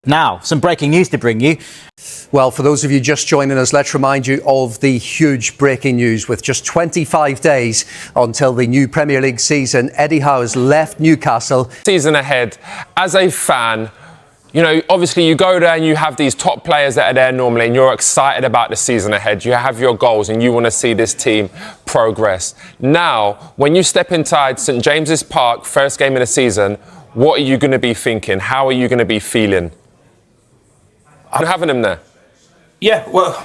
Now, some breaking news to bring you. Well, for those of you just joining us, let's remind you of the huge breaking news. With just 25 days until the new Premier League season, Eddie Howe has left Newcastle. Season ahead, as a fan, you know, obviously you go there and you have these top players that are there normally and you're excited about the season ahead. You have your goals and you want to see this team progress. Now, when you step inside St James's Park, first game of the season, what are you going to be thinking? How are you going to be feeling? I'm having him there. Yeah, well,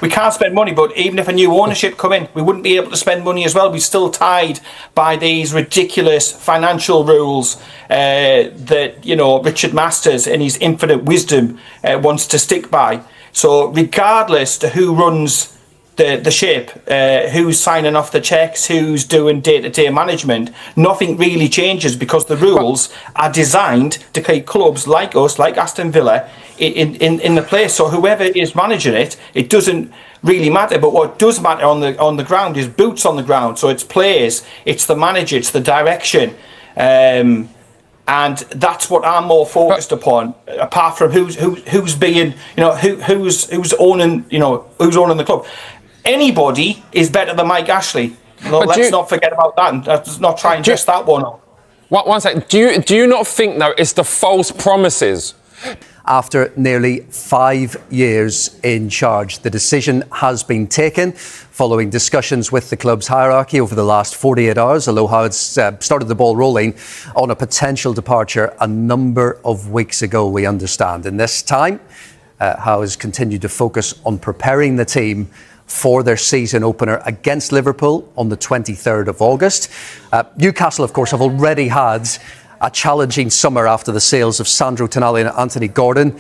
we can't spend money, but even if a new ownership come in, we wouldn't be able to spend money as well. We're still tied by these ridiculous financial rules that, you know, Richard Masters in his infinite wisdom wants to stick by. So regardless to who runs the ship, who's signing off the checks, who's doing day-to-day management, nothing really changes because the rules are designed to keep clubs like us, like Aston Villa, in the place. So whoever is managing it, it doesn't really matter. But what does matter on the ground is boots on the ground. So it's players, it's the manager, it's the direction, and that's what I'm more focused upon. Apart from who's being, you know, who's owning, you know, who's owning the club. Anybody is better than Mike Ashley. Well, let's not forget about that, and let's not try and dress that one up. One second. Do you not think, though, it's the false promises? After nearly 5 years in charge, the decision has been taken following discussions with the club's hierarchy over the last 48 hours, although Howe had started the ball rolling on a potential departure a number of weeks ago, we understand. In this time, Howe has continued to focus on preparing the team for their season opener against Liverpool on the 23rd of August. Newcastle, of course, have already had a challenging summer after the sales of Sandro Tonali and Anthony Gordon,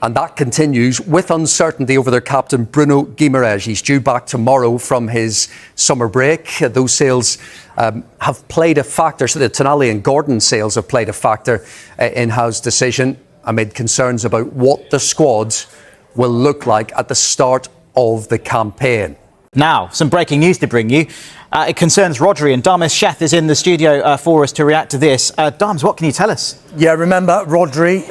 and that continues with uncertainty over their captain Bruno Guimarães. He's due back tomorrow from his summer break. Those sales have played a factor, so the Tonali and Gordon sales have played a factor in Howe's decision amid concerns about what the squad will look like at the start of the campaign. Now, some breaking news to bring you. It concerns Rodri, and Damas Sheth is in the studio for us to react to this. Dams, what can you tell us? Yeah, remember, Rodri,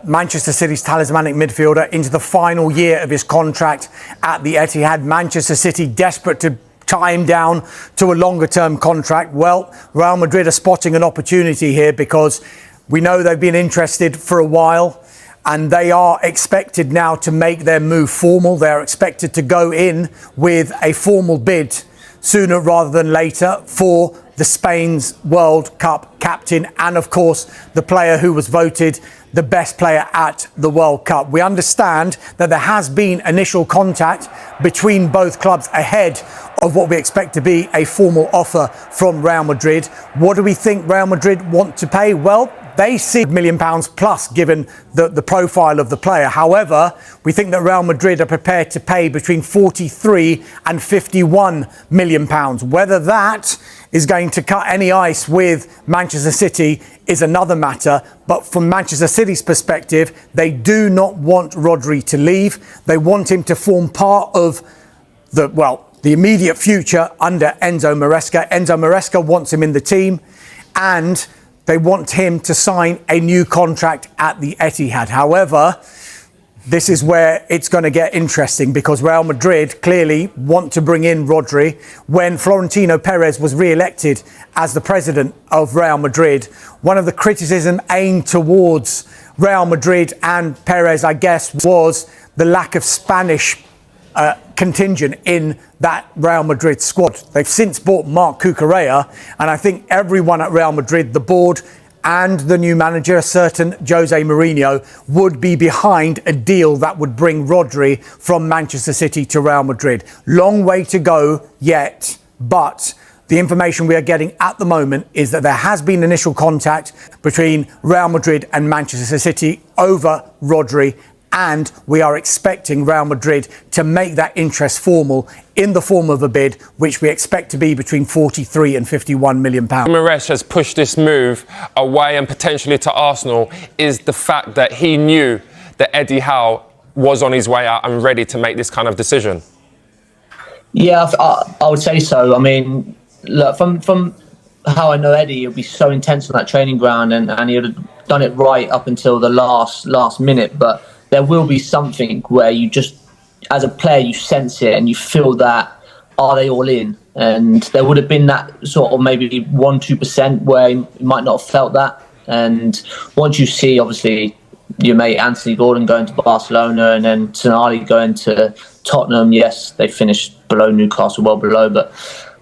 Manchester City's talismanic midfielder, into the final year of his contract at the Etihad. Manchester City desperate to tie him down to a longer-term contract. Well, Real Madrid are spotting an opportunity here because we know they've been interested for a while, and they are expected now to make their move formal. They're expected to go in with a formal bid sooner rather than later for the Spain's World Cup captain and, of course, the player who was voted the best player at the World Cup. We understand that there has been initial contact between both clubs ahead of what we expect to be a formal offer from Real Madrid. What do we think Real Madrid want to pay? Well, they see £1 million plus given the profile of the player. However, we think that Real Madrid are prepared to pay between 43 and 51 million pounds. Whether that is going to cut any ice with Manchester City is another matter. But from Manchester City's perspective, they do not want Rodri to leave. They want him to form part of the immediate future under Enzo Maresca. Enzo Maresca wants him in the team, and they want him to sign a new contract at the Etihad. However, this is where it's going to get interesting because Real Madrid clearly want to bring in Rodri. When Florentino Perez was re-elected as the president of Real Madrid, one of the criticism aimed towards Real Madrid and Perez, I guess, was the lack of Spanish contingent in that Real Madrid squad. They've since bought Marc Cucurella, and I think everyone at Real Madrid, the board and the new manager, a certain Jose Mourinho, would be behind a deal that would bring Rodri from Manchester City to Real Madrid. Long way to go yet, but the information we are getting at the moment is that there has been initial contact between Real Madrid and Manchester City over Rodri, and we are expecting Real Madrid to make that interest formal in the form of a bid, which we expect to be between 43 and 51 million pounds. Guimarães has pushed this move away and potentially to Arsenal is the fact that he knew that Eddie Howe was on his way out and ready to make this kind of decision. Yeah, I would say so. I mean, look, from how I know Eddie, he'll be so intense on that training ground, and he would done it right up until the last minute, but there will be something where you just, as a player, you sense it and you feel that, are they all in? And there would have been that sort of maybe 1-2% where you might not have felt that. And once you see, obviously, your mate Anthony Gordon going to Barcelona and then Tonali going to Tottenham, yes, they finished below Newcastle, well below, but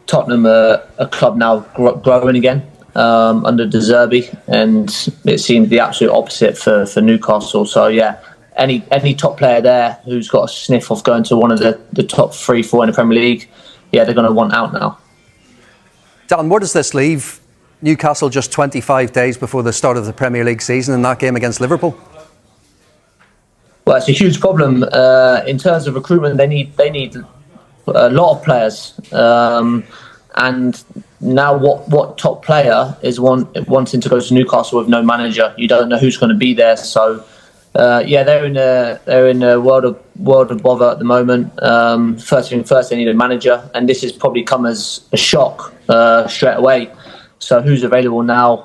Tottenham are a club now growing again under De Zerbi, and it seems the absolute opposite for Newcastle. So yeah, any top player there who's got a sniff of going to one of the top 3-4 in the Premier League, yeah, they're going to want out now. Dan, where does this leave Newcastle just 25 days before the start of the Premier League season in that game against Liverpool? Well, it's a huge problem in terms of recruitment. They need a lot of players, and now what top player is wanting to go to Newcastle with no manager? You don't know who's going to be there. So yeah, they're in a world of bother at the moment. First thing first, they need a manager, and this has probably come as a shock straight away. So who's available now?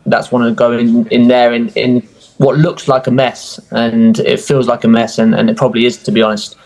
That's one to go in there in what looks like a mess, and it feels like a mess, and it probably is, to be honest.